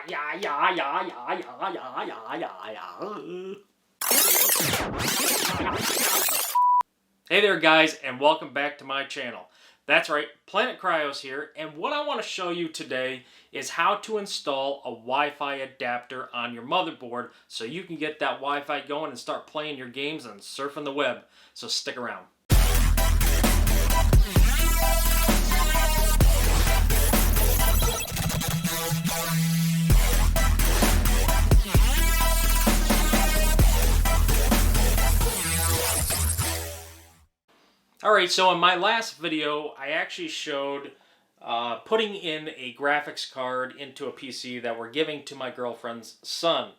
Hey there guys, and welcome back to my channel. That's right, Planet Cryos here, and what I want to show you today is how to install a Wi-Fi adapter on your motherboard so you can get that Wi-Fi going and start playing your games and surfing the web. So stick around. Alright, so in my last video, I actually showed putting in a graphics card into a PC that we're giving to my girlfriend's son.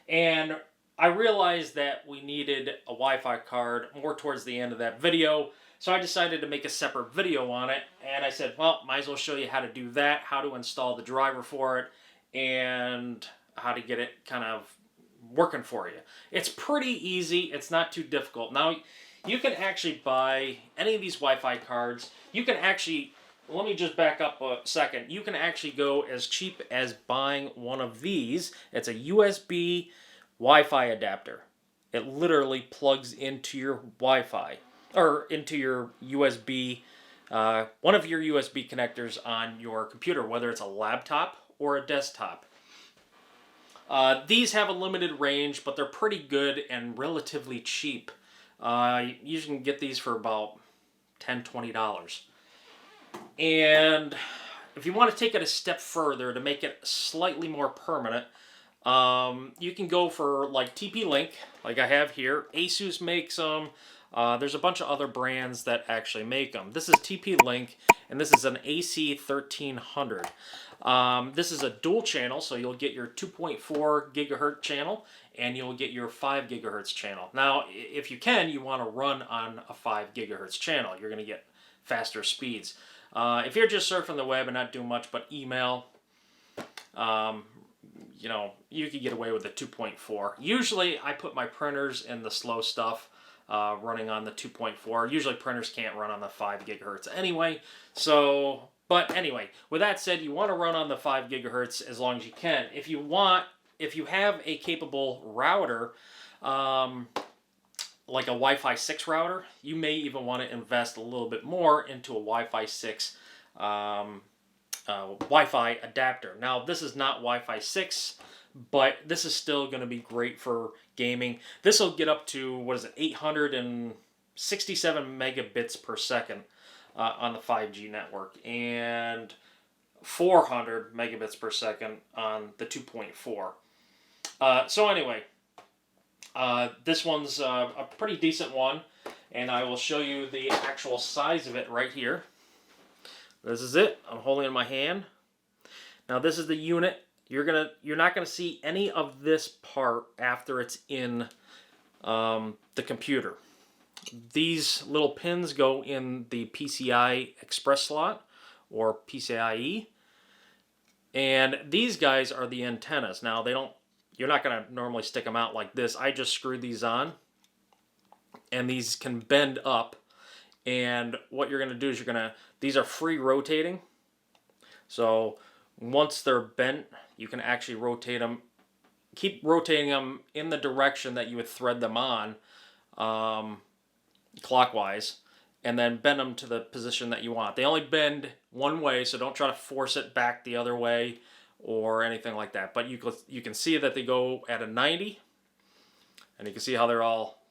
And I realized that we needed a Wi-Fi card more towards the end of that video, so I decided to make a separate video on it. And I said, well, might as well show you how to do that, how to install the driver for it, and how to get it kind of working for you. It's pretty easy. It's not too difficult. Now, you can actually buy any of these Wi-Fi cards. You can actually, let me just back up a second. You can actually go as cheap as buying one of these. It's a USB Wi-Fi adapter. It literally plugs into your Wi-Fi, or into your USB, one of your USB connectors on your computer, whether it's a laptop or a desktop. These have a limited range, but they're pretty good and relatively cheap. You can get these for about $10, $20. And if you want to take it a step further to make it slightly more permanent, you can go for like TP-Link, like I have here. Asus makes them. There's a bunch of other brands that actually make them. This is TP-Link, and this is an AC1300. This is a dual channel, so you'll get your 2.4 gigahertz channel, and you'll get your 5 gigahertz channel. Now, if you can, you want to run on a 5 gigahertz channel. You're going to get faster speeds. If you're just surfing the web and not doing much but email, you know, you could get away with the 2.4. Usually, I put my printers in the slow stuff, running on the 2.4. Usually, printers can't run on the 5 gigahertz anyway, so... But anyway, with that said, you want to run on the 5 gigahertz as long as you can. If you have a capable router, like a Wi-Fi 6 router, you may even want to invest a little bit more into a Wi-Fi 6 Wi-Fi adapter. Now, this is not Wi-Fi 6, but this is still going to be great for gaming. This will get up to, what is it, 867 megabits per second. On the 5G network, and 400 megabits per second on the 2.4. So anyway, this one's a pretty decent one, and I will show you the actual size of it right here. This is it. I'm holding it in my hand. Now this is the unit. You're not gonna see any of this part after it's in the computer. These little pins go in the PCI Express slot, or PCIe, and these guys are the antennas. Now you're not going to normally stick them out like this. I just screwed these on, and these can bend up, and what you're going to do is these are free rotating, so once they're bent, you can actually rotate them, keep rotating them in the direction that you would thread them on, clockwise, and then bend them to the position that you want. They only bend one way, so don't try to force it back the other way or anything like that. But you can see that they go at a 90, and you can see how they're all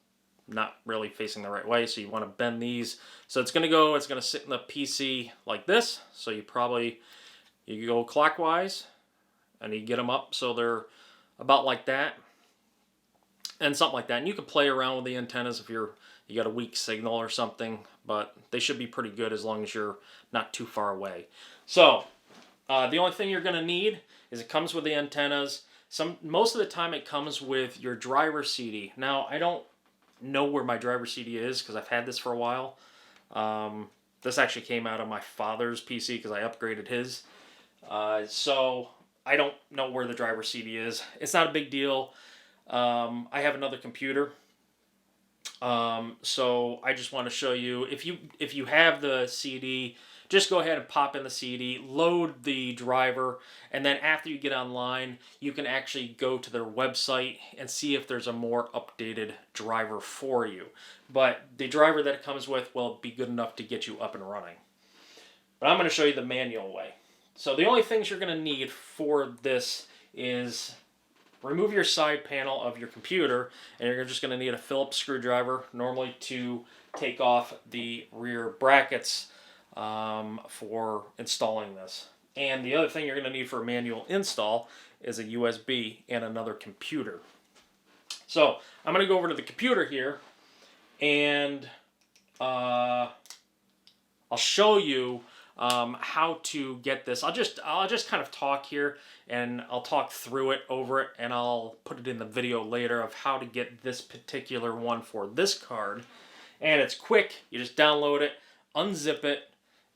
not really facing the right way, so you want to bend these. So it's going to sit in the PC like this, so you go clockwise, and you get them up so they're about like that, and something like that. And you can play around with the antennas if you got a weak signal or something, but they should be pretty good as long as you're not too far away. So the only thing you're going to need is it comes with the antennas. Most of the time it comes with your driver CD. Now, I don't know where my driver CD is because I've had this for a while. This actually came out of my father's PC because I upgraded his. So I don't know where the driver CD is. It's not a big deal. I have another computer. So I just want to show you, if you have the CD, just go ahead and pop in the CD, load the driver, and then after you get online, you can actually go to their website and see if there's a more updated driver for you. But the driver that it comes with will be good enough to get you up and running. But I'm going to show you the manual way. So the only things you're going to need for this is remove your side panel of your computer, and you're just going to need a Phillips screwdriver, normally to take off the rear brackets for installing this. And the other thing you're going to need for a manual install is a USB and another computer. So I'm going to go over to the computer here, and I'll show you how to get this. I'll just kind of talk here, and I'll talk through it, over it, and I'll put it in the video later of how to get this particular one for this card. And it's quick. You just download it, unzip it,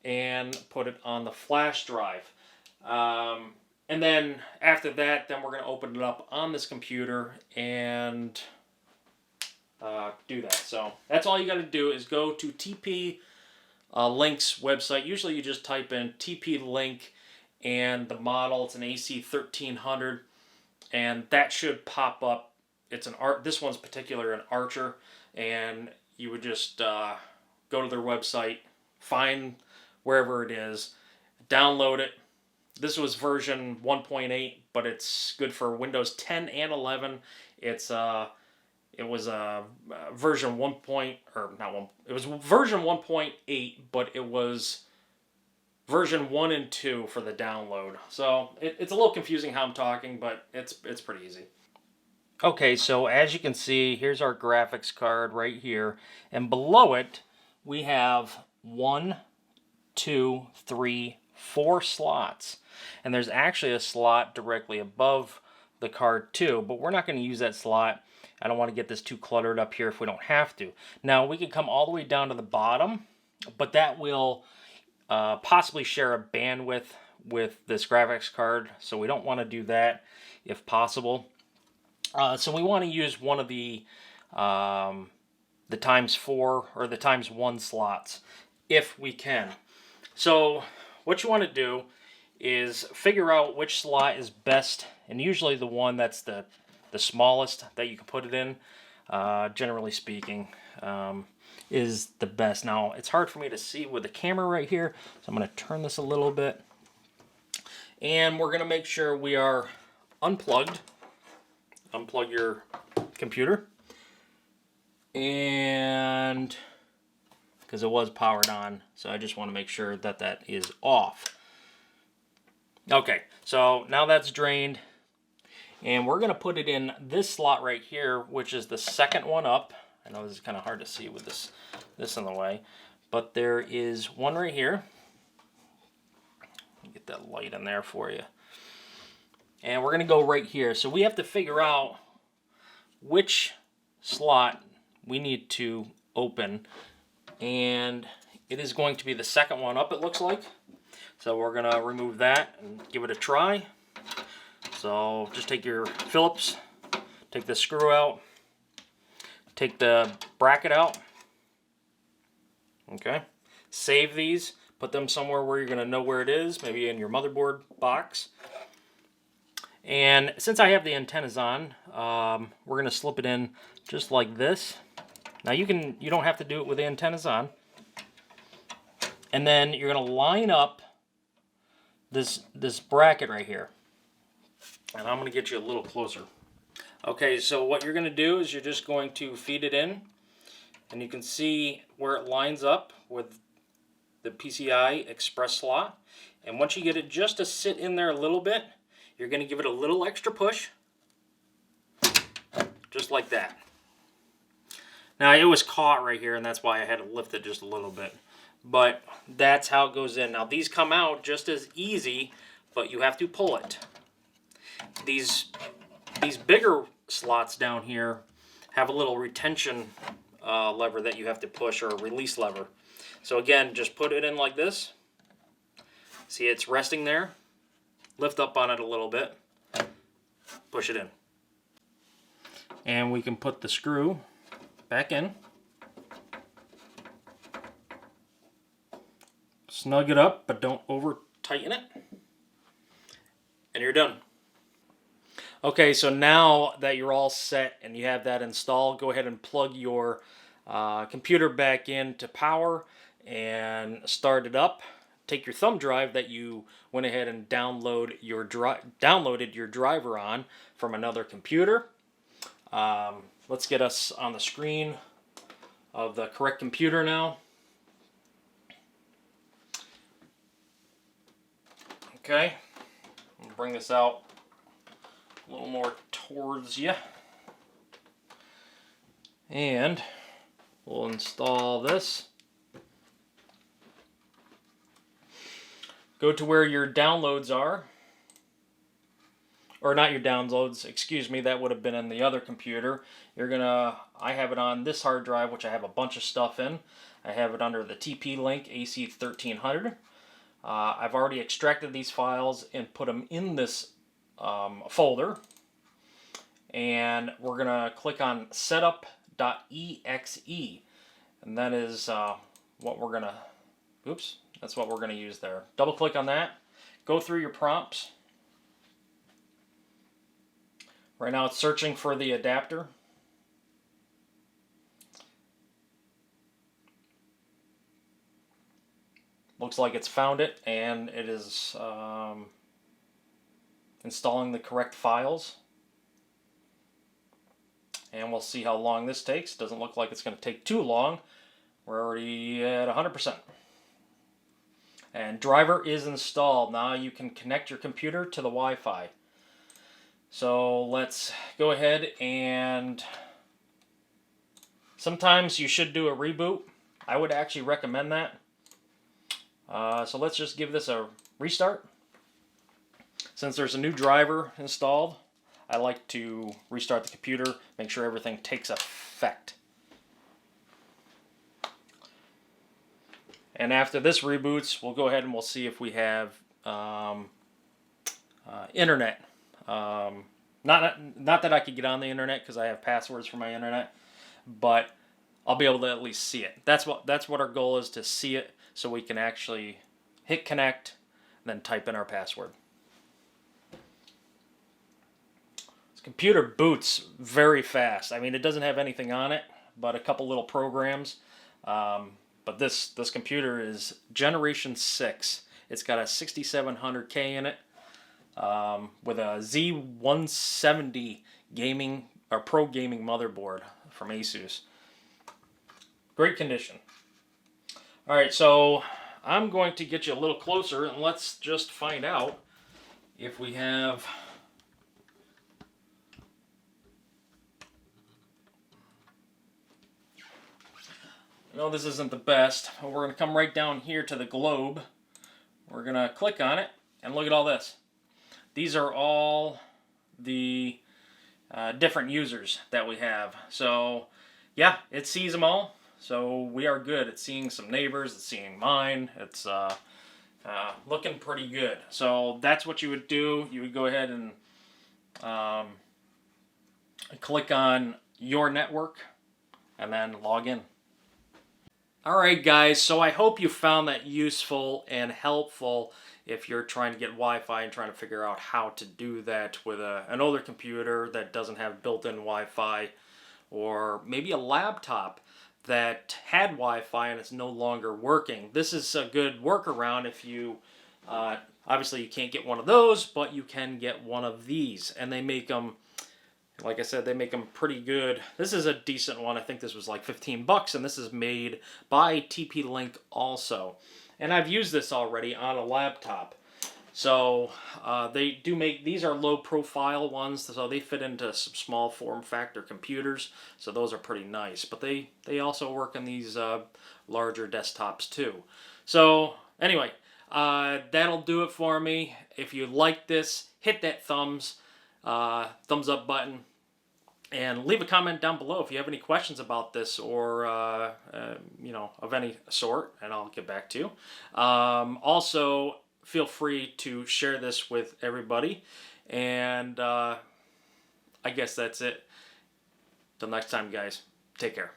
and put it on the flash drive. And then after that, then we're going to open it up on this computer and do that. So that's all you got to do is go to TP Link's website. Usually you just type in TP Link and the model. It's an AC 1300, and that should pop up. It's an this one's particular an Archer, and you would just go to their website, find wherever it is, download it. This was version 1.8, but it's good for Windows 10 and 11. It was version 1. It was version 1.8, but it was version 1 and 2 for the download. So it's a little confusing how I'm talking, but it's pretty easy. Okay, so as you can see, here's our graphics card right here, and below it we have 1, 2, 3, 4 slots, and there's actually a slot directly above the card too, but we're not going to use that slot. I don't want to get this too cluttered up here if we don't have to. Now we could come all the way down to the bottom, but that will possibly share a bandwidth with this graphics card, so we don't want to do that if possible. So we want to use one of the ×4 or the ×1 slots if we can. So what you want to do is figure out which slot is best, and usually the one that's the smallest that you can put it in, generally speaking, is the best. Now it's hard for me to see with the camera right here, so I'm going to turn this a little bit, and we're going to make sure we are unplugged. Unplug your computer, and because it was powered on, so I just want to make sure that that is off. Okay, so now that's drained, and we're going to put it in this slot right here, which is the second one up. I know this is kind of hard to see with this in the way, but there is one right here. Let me get that light in there for you. And we're going to go right here. So we have to figure out which slot we need to open. And it is going to be the second one up, it looks like. So we're going to remove that and give it a try. So just take your Phillips, take the screw out, take the bracket out. Okay. Save these. Put them somewhere where you're going to know where it is, maybe in your motherboard box. And since I have the antennas on, we're going to slip it in just like this. Now you don't have to do it with the antennas on. And then you're going to line up this bracket right here. And I'm going to get you a little closer. Okay, so what you're going to do is you're just going to feed it in, and you can see where it lines up with the PCIe Express slot. And once you get it just to sit in there a little bit, you're going to give it a little extra push, just like that. Now it was caught right here, and that's why I had to lift it just a little bit. But that's how it goes in. Now these come out just as easy, but you have to pull it. These bigger slots down here have a little retention lever that you have to push, or a release lever. So again, just put it in like this. See, it's resting there. Lift up on it a little bit, push it in. And we can put the screw back in. Snug it up, but don't over tighten it. And you're done. Okay, so now that you're all set and you have that installed, go ahead and plug your computer back into power and start it up. Take your thumb drive that you went ahead and downloaded your driver on from another computer. Let's get us on the screen of the correct computer now. Okay, I'll bring this out a little more towards you. And we'll install this. Go to where your downloads are. Or not your downloads, excuse me, that would have been in the other computer. I have it on this hard drive, which I have a bunch of stuff in. I have it under the TP-Link AC1300. I've already extracted these files and put them in this folder. And we're going to click on setup.exe. And that is what we're going to, that's what we're going to use there. Double click on that. Go through your prompts. Right now it's searching for the adapter. Looks like it's found it, and it is installing the correct files. And we'll see how long this takes. Doesn't look like it's going to take too long. We're already at 100%. And driver is installed. Now you can connect your computer to the Wi-Fi. So let's go ahead and sometimes you should do a reboot. I would actually recommend that. So let's just give this a restart. Since there's a new driver installed, I like to restart the computer, make sure everything takes effect. And after this reboots, we'll go ahead and we'll see if we have internet. Not that I could get on the internet because I have passwords for my internet, but I'll be able to at least see it. That's what our goal is, to see it so we can actually hit connect and then type in our password. This computer boots very fast. I mean, it doesn't have anything on it but a couple little programs. But this computer is Generation 6. It's got a 6700K in it. With a Z170 gaming or pro gaming motherboard from Asus. Great condition. All right, so I'm going to get you a little closer and let's just find out if we have no, this isn't the best. We're going to come right down here to the globe. We're going to click on it and look at all this. These are all the different users that we have. So, yeah, it sees them all. So we are good. It's seeing some neighbors. It's seeing mine. It's looking pretty good. So that's what you would do. You would go ahead and click on your network and then log in. Alright guys, so I hope you found that useful and helpful if you're trying to get Wi-Fi and trying to figure out how to do that with an older computer that doesn't have built-in Wi-Fi, or maybe a laptop that had Wi-Fi and it's no longer working. This is a good workaround if you, obviously you can't get one of those, but you can get one of these. And they make them, like I said, they make them pretty good. This is a decent one. I think this was like 15 bucks, and this is made by TP-Link also. And I've used this already on a laptop. So they do make, these are low profile ones, so they fit into some small form factor computers. So those are pretty nice. But they also work on these larger desktops too. So anyway, that'll do it for me. If you like this, hit that thumbs up button. And leave a comment down below if you have any questions about this or, you know, of any sort, and I'll get back to you. Also, feel free to share this with everybody. And I guess that's it. Till next time, guys. Take care.